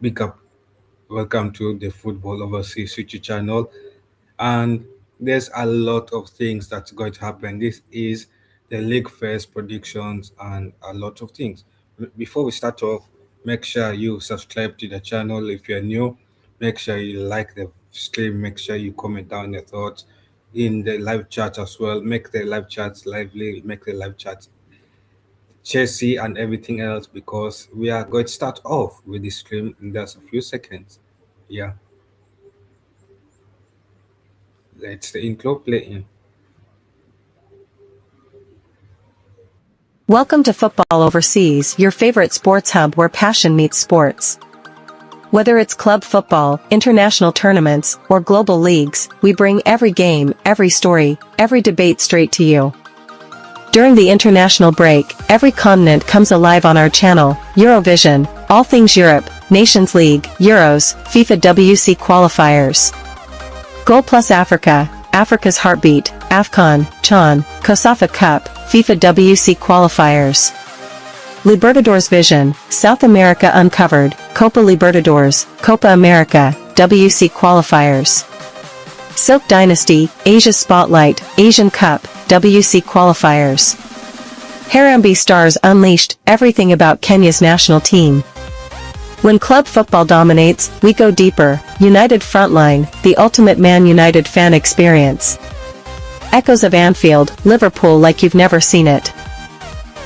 Big up, welcome to the Football Overseas YouTube channel. And there's a lot of things that's going to happen. This is the league first predictions and a lot of things. Before we start off, make sure you subscribe to the channel if you're new. Make sure you like the stream. Make sure you comment down your thoughts in the live chat as well. Make the live chats lively. Make the live chats Chelsea and everything else because we are going to start off with the stream in just a few seconds. Yeah, let's the intro playing. Welcome to Football Overseas, your favorite sports hub where passion meets sports. Whether it's club football, international tournaments, or global leagues, we bring every game, every story, every debate straight to you. During the international break, every continent comes alive on our channel. Eurovision, all things Europe, Nations League, Euros, FIFA WC qualifiers. Goal Plus Africa, Africa's Heartbeat, AFCON, CHAN, COSAFA Cup, FIFA WC qualifiers. Libertadores Vision, South America Uncovered, Copa Libertadores, Copa America, WC qualifiers. Silk Dynasty, Asia Spotlight, Asian Cup, WC qualifiers. Harambee Stars Unleashed, everything about Kenya's national team. When club football dominates, we go deeper. United Frontline, the ultimate Man United fan experience. Echoes of Anfield, Liverpool like you've never seen it.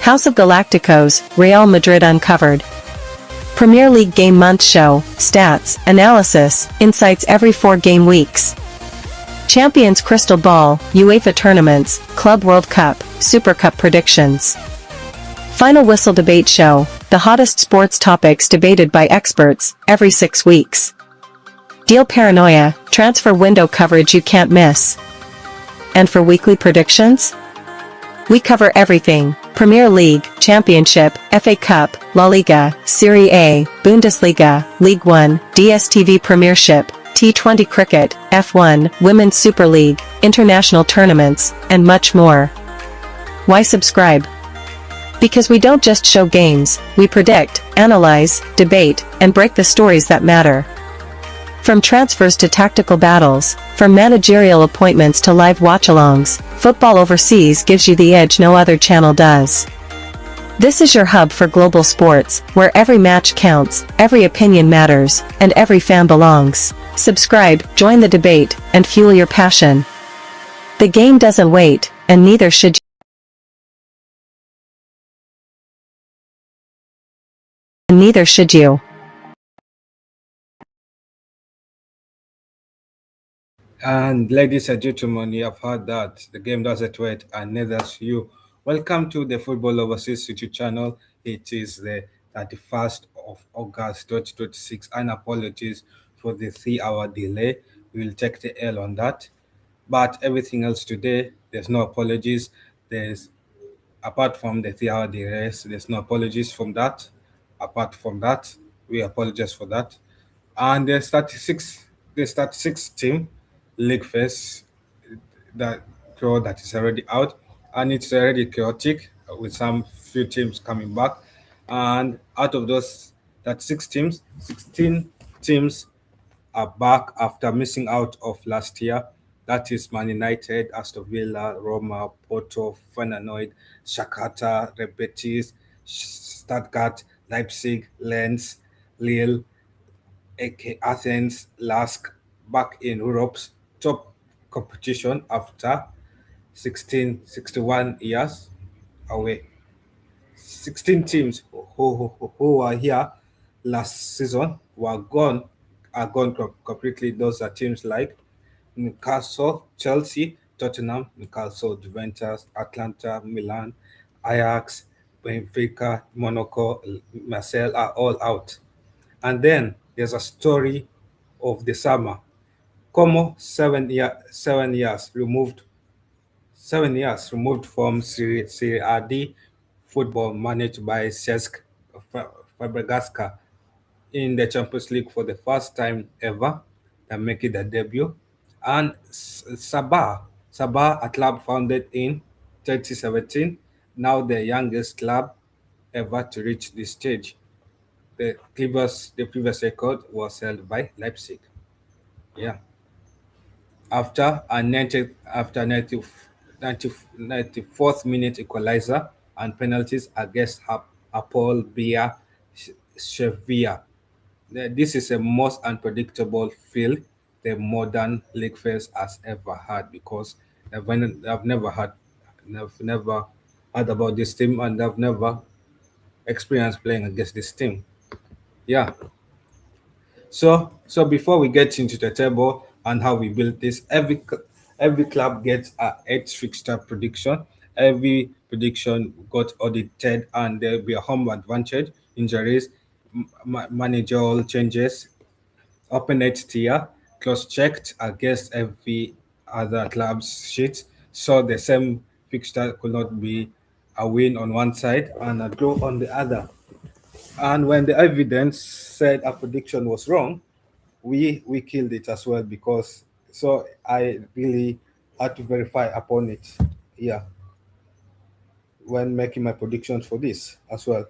House of Galacticos, Real Madrid Uncovered. Premier League Game Month Show, Stats, Analysis, Insights every 4 game weeks. Champions Crystal Ball, UEFA Tournaments, Club World Cup, Super Cup Predictions. Final Whistle Debate Show, the hottest sports topics debated by experts, every 6 weeks. Deal Paranoia, transfer window coverage you can't miss. And for weekly predictions? We cover everything: Premier League, Championship, FA Cup, La Liga, Serie A, Bundesliga, League One, DStv Premiership, T20 Cricket, F1, Women's Super League, international tournaments, and much more. Why subscribe? Because we don't just show games, we predict, analyze, debate, and break the stories that matter. From transfers to tactical battles, from managerial appointments to live watch-alongs, Football Overseas gives you the edge no other channel does. This is your hub for global sports, where every match counts, every opinion matters, and every fan belongs. Subscribe, join the debate, and fuel your passion. The game doesn't wait, and neither should you. And ladies and gentlemen, you have heard that the game doesn't wait, and neither should you. Welcome to the Football Overseas YouTube channel. It is the 31st of August 2026, and apologies for the 3-hour delay. We'll take the L on that. But everything else today, there's no apologies. There's Apart from the 3-hour delays, there's no apologies from that. Apart from that, we apologize for that. And the 36 team league phase that that is already out, and it's already chaotic with some few teams coming back. And out of those that 6 teams, 16 teams are back after missing out of last year. That is Man United, Aston Villa, Roma, Porto, Feyenoord, Shakhtar, Betis, Stuttgart, Leipzig, Lens, Lille, AEK Athens, LASK, back in Europe's top competition after 61 years away. 16 teams who were here last season are gone completely. Those are teams like Newcastle, Chelsea, Tottenham, Newcastle, Juventus, Atlanta, Milan, Ajax, Benfica, Monaco, Marseille are all out. And then there's a story of the summer. Como 7 years removed from Serie A D football managed by Cesc Fabregas in the Champions League for the first time ever, and making their debut. And Sabah, a club founded in 2017, now the youngest club ever to reach this stage. The previous record was held by Leipzig. Yeah. After 94th minute equalizer and penalties against Apol Bia Shevia. This is a most unpredictable field the modern league phase has ever had because I've never heard about this team and I've never experienced playing against this team. Yeah. So before we get into the table and how we build this, every club gets a eight fixture prediction. Every prediction got audited, and there'll be a home advantage, injuries, managerial changes, opponent tier, cross-checked against every other club's sheet. So the same fixture could not be a win on one side and a draw on the other. And when the evidence said a prediction was wrong, we killed it as well because so I really had to verify upon it. Yeah, when making my predictions for this as well.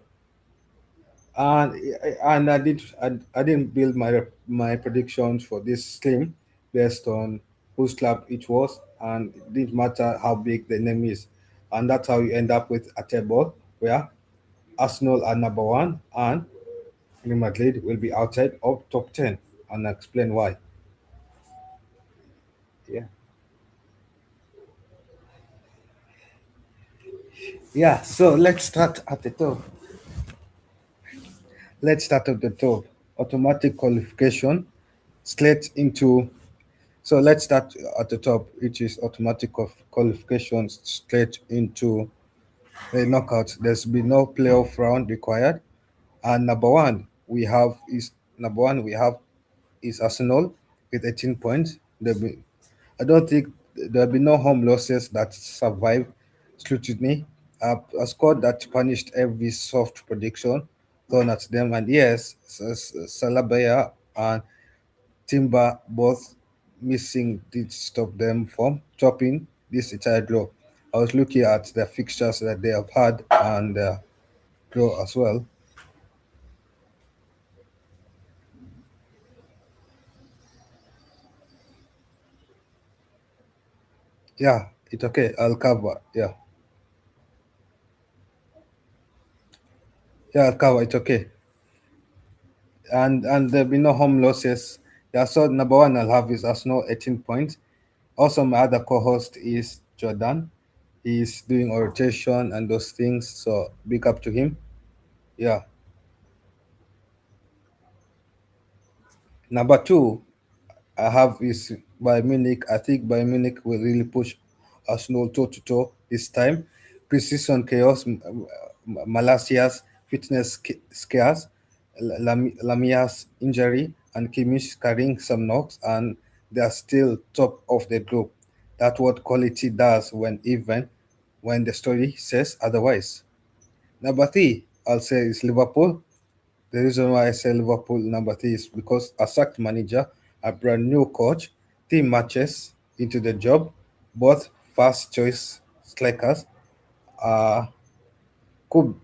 And I didn't build my predictions for this team based on whose club it was, and it didn't matter how big the name is, and that's how you end up with a table where Arsenal are number one and Real Madrid will be outside of top 10, and I'll explain why. Yeah. Yeah, so let's start at the top. Let's start at the top. Automatic qualification straight into. So let's start at the top, which is automatic qualification straight into a knockout. There's been no playoff round required. And number one we have is Arsenal with 18 points. I don't think there'll be no home losses that survive scrutiny. A score that punished every soft prediction thrown at them. And yes, Salabaya and Timber both missing did stop them from topping this entire draw. I was looking at the fixtures that they have had and draw as well. Yeah, it's okay. I'll cover. Yeah, I'll cover. It's okay. And there'll be no home losses. Yeah, so number one I'll have is Arsenal 18 points. Also, my other co-host is Jordan. He's doing orientation and those things, so big up to him. Yeah. Number two I have is Bayern Munich. I think Bayern Munich will really push Arsenal toe to toe this time. Precision chaos, Malaysia's fitness scares, Lamia's injury, and Kimmich carrying some knocks, and they are still top of the group. That's what quality does when the story says otherwise. Number three, I'll say is Liverpool. The reason why I say Liverpool number three is because a sacked manager, a brand new coach, team matches into the job, both first choice strikers are could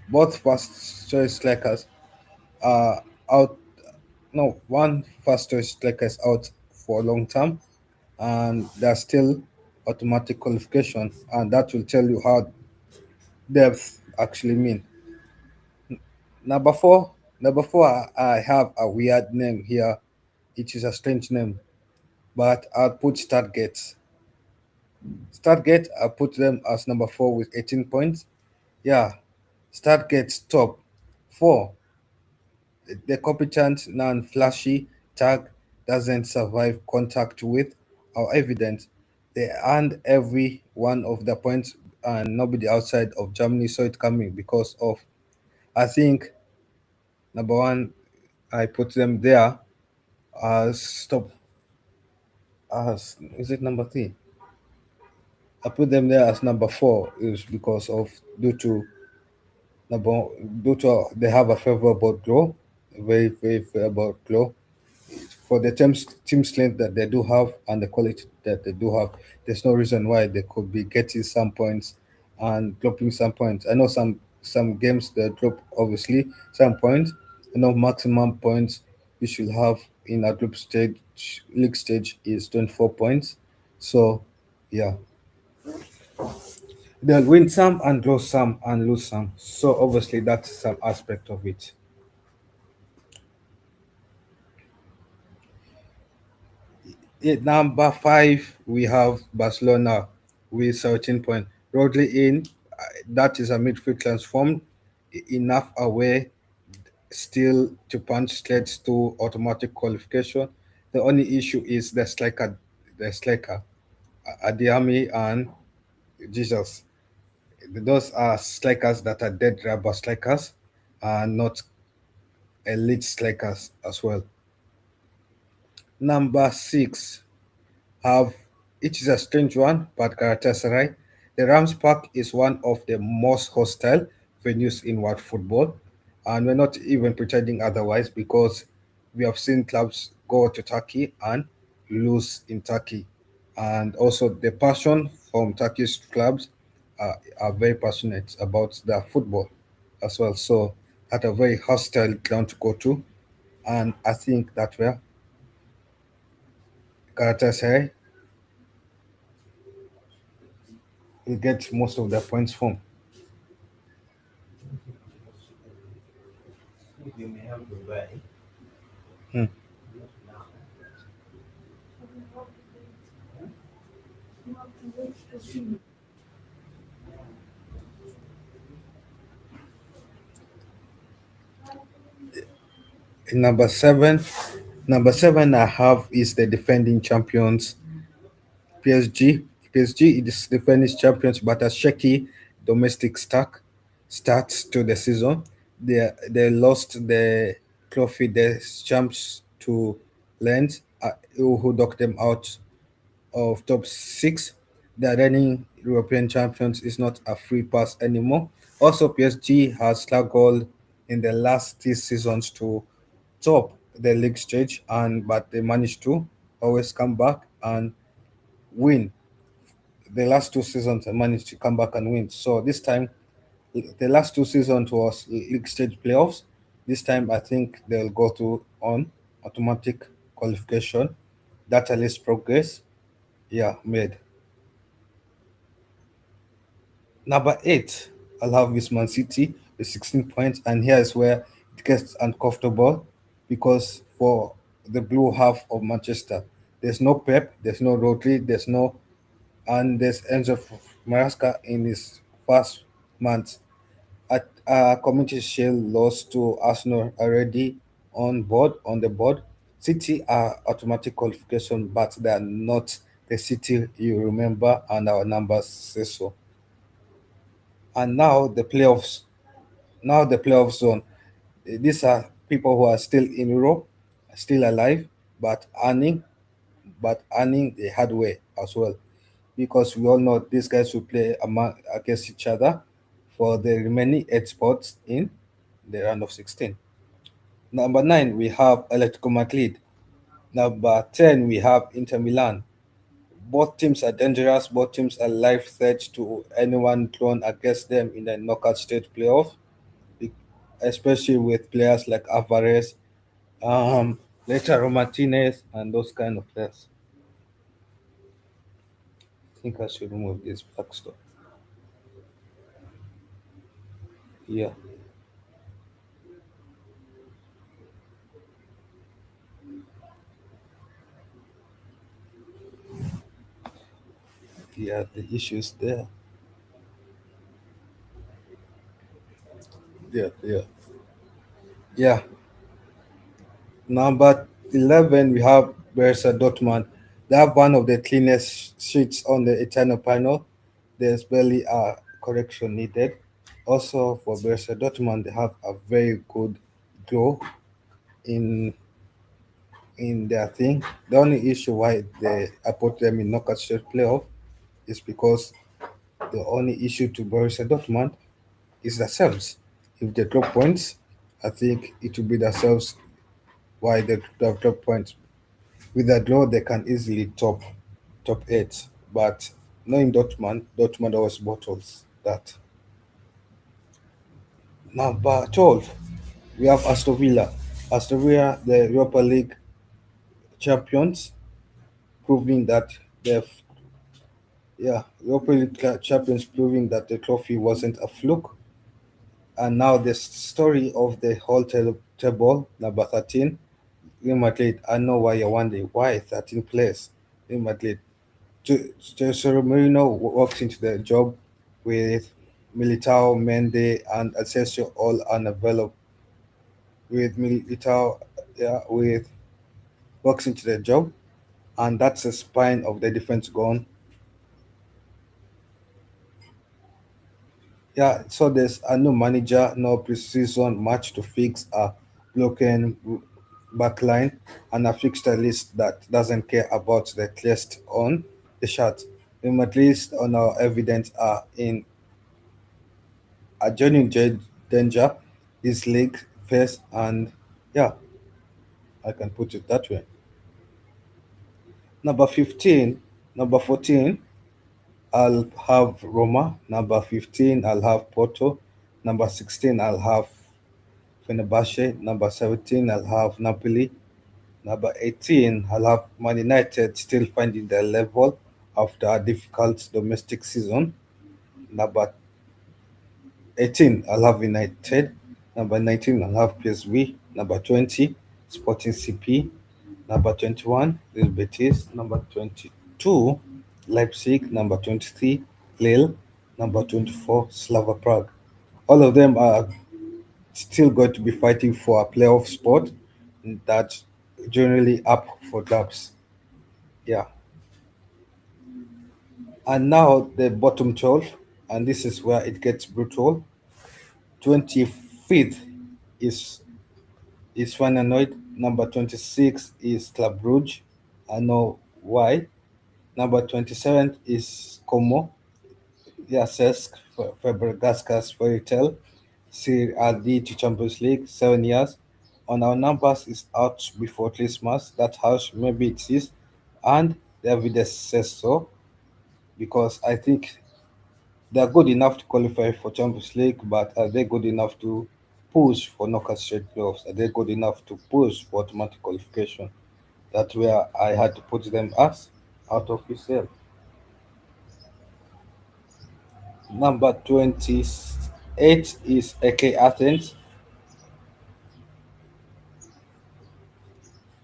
both first choice strikers are out. No, one first choice striker is out for a long term, and there's still automatic qualification, and that will tell you how depth actually mean. Number four, number four, I have a weird name here. It is a strange name, but I'll put Stargate. Stargate, I'll put them as number four with 18 points. Yeah, Stargate's top four. The competent, non-flashy tag doesn't survive contact with our evidence. They earned every one of the points, and nobody outside of Germany saw it coming because of. I think number one, I put them there as top. As is it number three? I put them there as number four is because of number due to they have a favorable draw, a very favorable draw for the team strength that they do have and the quality that they do have. There's no reason why they could be getting some points and dropping some points. I know some games they drop obviously some points, Maximum points you should have in a group stage, league stage is 24 points. So, yeah, they'll win some and lose some and lose some. So, obviously, that's some aspect of it. At number five, we have Barcelona with 17 points. Rodri in, that is a midfield transformed enough away still to punch straight to automatic qualification. The only issue is the striker, Adiami and Jesus. Those are strikers that are dead rubber strikers and not elite strikers as well. Number six, have it is a strange one, but Galatasaray. The Rams Park is one of the most hostile venues in world football, and we're not even pretending otherwise because we have seen clubs go to Turkey and lose in Turkey, and also the passion from Turkish clubs are very passionate about their football as well. So, at a very hostile ground to go to, and I think that where Galatasaray will get most of their points from. Hmm. Number seven, number seven I have is the defending champions PSG. PSG is defending champions, but a shaky domestic starts to the season. They lost the trophy, the champs to Lens, who knocked them out of top six. The reigning European champions is not a free pass anymore. Also, PSG has struggled in the last 3 seasons to top the league stage, and but they managed to always come back and win. The last 2 seasons, they managed to come back and win. So this time, the last 2 seasons was league stage playoffs. This time, I think they'll go to on automatic qualification. That at least progress. Yeah, made. Number eight, I'll have this Man City with 16 points, and here is where it gets uncomfortable because for the blue half of Manchester, there's no Pep, there's no Rodri, and there's Enzo Maresca in his first month. At Community Shield lost to Arsenal already on the board. City are automatic qualification, but they are not the City you remember, and our numbers say so. And now the playoff zone. These are people who are still in Europe, still alive, but earning the hard way as well. Because we all know these guys will play against each other for the remaining 8 spots in the round of 16. Number nine, we have Atletico Madrid. Number 10, we have Inter Milan. Both teams are dangerous. Both teams are life threat to anyone thrown against them in the knockout stage playoff, be- especially with players like Alvarez, later Martinez, and those kind of players. I think I should remove this black stuff. Yeah, yeah, the issues there. Yeah, yeah, yeah. Number 11, we have Borussia Dortmund. They have one of the cleanest sheets on the eternal panel. There's barely a correction needed. Also, for Borussia Dortmund, they have a very good draw in their thing. The only issue why I put them in knockout stage playoff is because the only issue to Borussia Dortmund is themselves. If they drop points, I think it will be themselves why they have drop points. With a draw, they can easily top eight. But knowing Dortmund always bottles that. Number 12, We have Aston Villa. Aston Villa, the Europa League champions, proving that the Europa League champions, proving that the trophy wasn't a fluke. And now the story of the whole table, number 13, Real Madrid. I know why you're wondering why 13th place, Real Madrid. Jose Mourinho walks into the job with Militao, Mendy, and Asensio all unavailable. With Militao, with walks into the job, and that's the spine of the defense gone. Yeah, so there's a new manager, no preseason match to fix a broken backline, and a fixture list that doesn't care about the list on the chart. The at least on our evidence are in adjoining danger this league face, and yeah, I can put it that way. Number 15, number 14, I'll have Roma. Number 15, I'll have Porto. Number 16, I'll have Fenerbahce. Number 17, I'll have Napoli. Number 18, I'll have Man United still finding their level after a difficult domestic season. Number 18, I'll have United. Number 19, I'll have PSV. Number 20, Sporting CP. Number 21, Real Betis. Number 22, Leipzig. Number 23, Lille. Number 24, Slava Prague. All of them are still going to be fighting for a playoff spot that's generally up for grabs. Yeah. And now the bottom 12, and this is where it gets brutal. 25th is Feyenoord. Number 26 is Club Brugge. I know why. Number 27th is Como. Yes, Fabregasca's fairy tale. Serie A to Champions League, 7 years. On our numbers is out before Christmas. That's how maybe it is. And the evidence says so because I think they are good enough to qualify for Champions League, but are they good enough to push for knockout straight playoffs? Are they good enough to push for automatic qualification? That's where I had to put them as out of UCL. Number 28 is AEK Athens.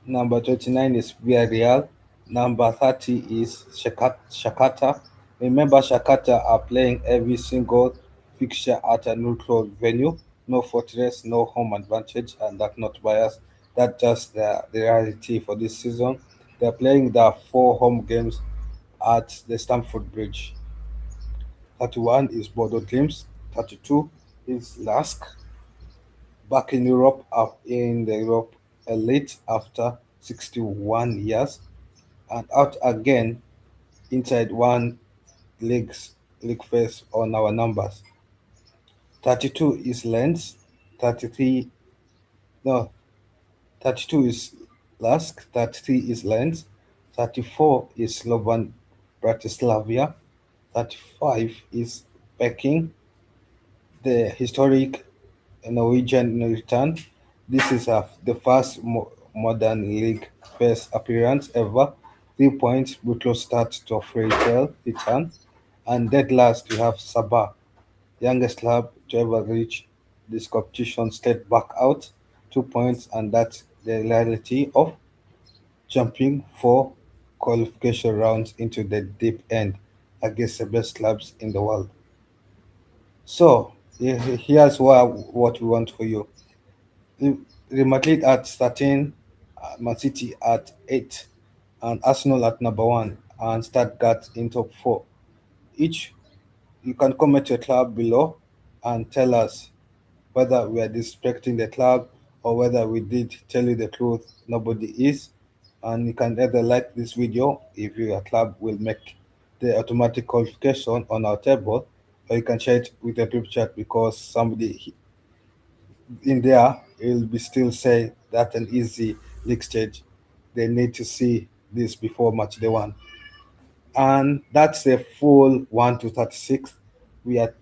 Number 29 is Villarreal. Number 30 is Shakhtar. Remember, Shakhtar are playing every single fixture at a neutral venue. No fortress, no home advantage, and that's not biased. That's just the reality for this season. They're playing their four home games at the Stamford Bridge. 31 is Bordeaux Glims. 32 is LASK. Back in Europe, up in the Europe elite after 61 years, and out again inside one league's league phase on our numbers. 32 is Lens, 33 no 32 is Lask, 33 is Lens, 34 is Slovan Bratislavia, 35 is Peking, the historic Norwegian return. This is the first modern league first appearance ever. 3 points, brutal start to a fairy tale return. And dead last, we have Sabah, youngest club to ever reach this competition, stayed back out. 2 points, and that's the reality of jumping for qualification rounds into the deep end against the best clubs in the world. So, here's what we want for you. Real Madrid at 13, Man City at 8, and Arsenal at number 1, and Stuttgart in top 4. Each, you can comment your club below and tell us whether we are disrespecting the club or whether we did tell you the truth. Nobody is. And you can either like this video if your club will make the automatic qualification on our table, or you can share it with your group chat because somebody in there it'll be still say that an easy league stage. They need to see this before match day one. And that's the full 1 to 36. We are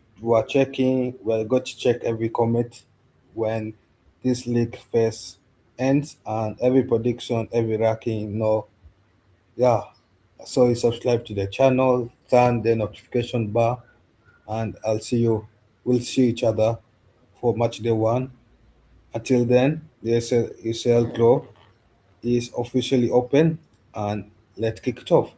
checking, we're going to check every comment when this league phase ends and every prediction, every ranking, yeah. So you subscribe to the channel, turn the notification bar, and I'll see you. We'll see each other for match day one. Until then, the UCL draw is officially open and let's kick it off.